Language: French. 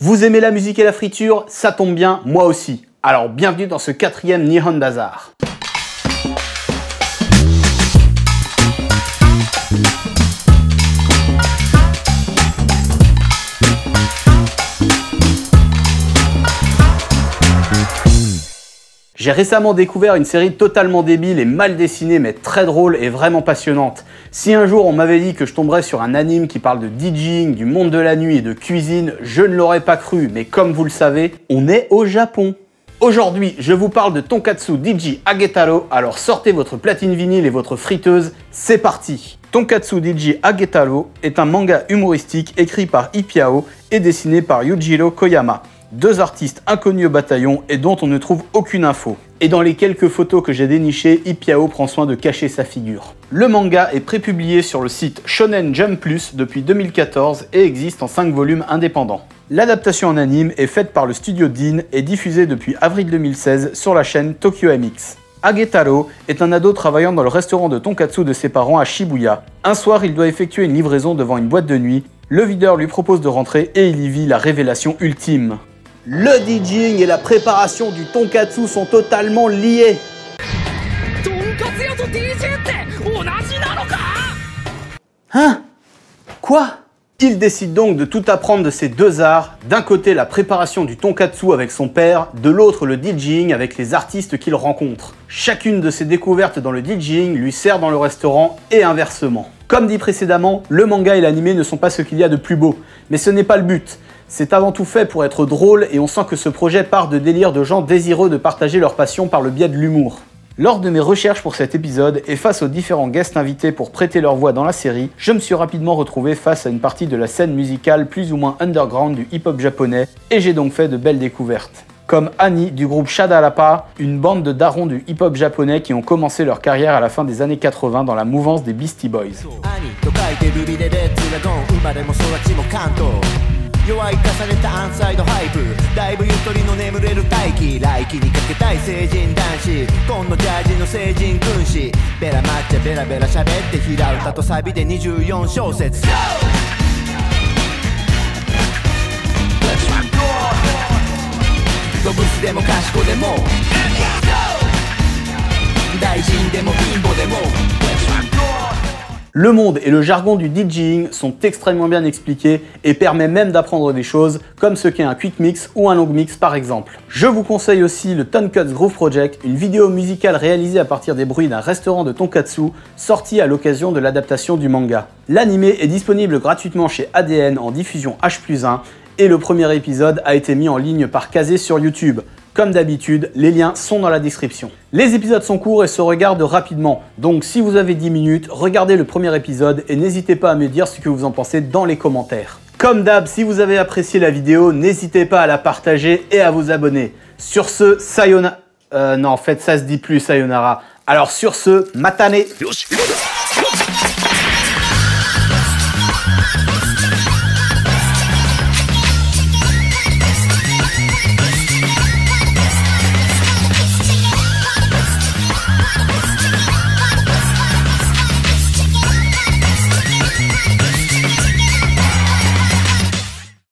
Vous aimez la musique et la friture? Ça tombe bien, moi aussi. Alors bienvenue dans ce 4e Nihon Bazar. J'ai récemment découvert une série totalement débile et mal dessinée mais très drôle et vraiment passionnante. Si un jour on m'avait dit que je tomberais sur un anime qui parle de DJing, du monde de la nuit et de cuisine, je ne l'aurais pas cru, mais comme vous le savez, on est au Japon. Aujourd'hui, je vous parle de Tonkatsu DJ Agetaro, alors sortez votre platine vinyle et votre friteuse, c'est parti. Tonkatsu DJ Agetaro est un manga humoristique écrit par Ipyao et dessiné par Yujiro Koyama. Deux artistes inconnus au bataillon et dont on ne trouve aucune info. Et dans les quelques photos que j'ai dénichées, Ipyao prend soin de cacher sa figure. Le manga est prépublié sur le site Shonen Jump Plus depuis 2014 et existe en 5 volumes indépendants. L'adaptation en anime est faite par le studio Dean et diffusée depuis avril 2016 sur la chaîne Tokyo MX. Agetaro est un ado travaillant dans le restaurant de tonkatsu de ses parents à Shibuya. Un soir, il doit effectuer une livraison devant une boîte de nuit. Le videur lui propose de rentrer et il y vit la révélation ultime. Le DJing et la préparation du tonkatsu sont totalement liés. Hein? Quoi? Il décide donc de tout apprendre de ces deux arts. D'un côté, la préparation du tonkatsu avec son père, de l'autre, le DJing avec les artistes qu'il rencontre. Chacune de ses découvertes dans le DJing lui sert dans le restaurant et inversement. Comme dit précédemment, le manga et l'anime ne sont pas ce qu'il y a de plus beau, mais ce n'est pas le but. C'est avant tout fait pour être drôle et on sent que ce projet part de délire de gens désireux de partager leur passion par le biais de l'humour. Lors de mes recherches pour cet épisode et face aux différents guests invités pour prêter leur voix dans la série, je me suis rapidement retrouvé face à une partie de la scène musicale plus ou moins underground du hip-hop japonais et j'ai donc fait de belles découvertes. Comme Annie du groupe Shadalapa, une bande de darons du hip-hop japonais qui ont commencé leur carrière à la fin des années 80 dans la mouvance des Beastie Boys. 弱い重ねたアンサイドハイプだいぶゆとりの眠れる大気来季にかけたい成人男子紺のジャージの成人君子ベラ抹茶ベラベラ喋って平歌とサビで24小節ドブスでも賢でも大臣でも貧乏でもLe monde et le jargon du DJing sont extrêmement bien expliqués et permet même d'apprendre des choses comme ce qu'est un quick mix ou un long mix par exemple. Je vous conseille aussi le Toncuts Groove Project, une vidéo musicale réalisée à partir des bruits d'un restaurant de tonkatsu sorti à l'occasion de l'adaptation du manga. L'anime est disponible gratuitement chez ADN en diffusion H+1 et le premier épisode a été mis en ligne par Kazé sur YouTube. Comme d'habitude, les liens sont dans la description. Les épisodes sont courts et se regardent rapidement, donc si vous avez 10 minutes, regardez le premier épisode et n'hésitez pas à me dire ce que vous en pensez dans les commentaires. Comme d'hab, si vous avez apprécié la vidéo, n'hésitez pas à la partager et à vous abonner. Sur ce, sayonara... non, en fait, ça se dit plus sayonara. Alors sur ce, matane.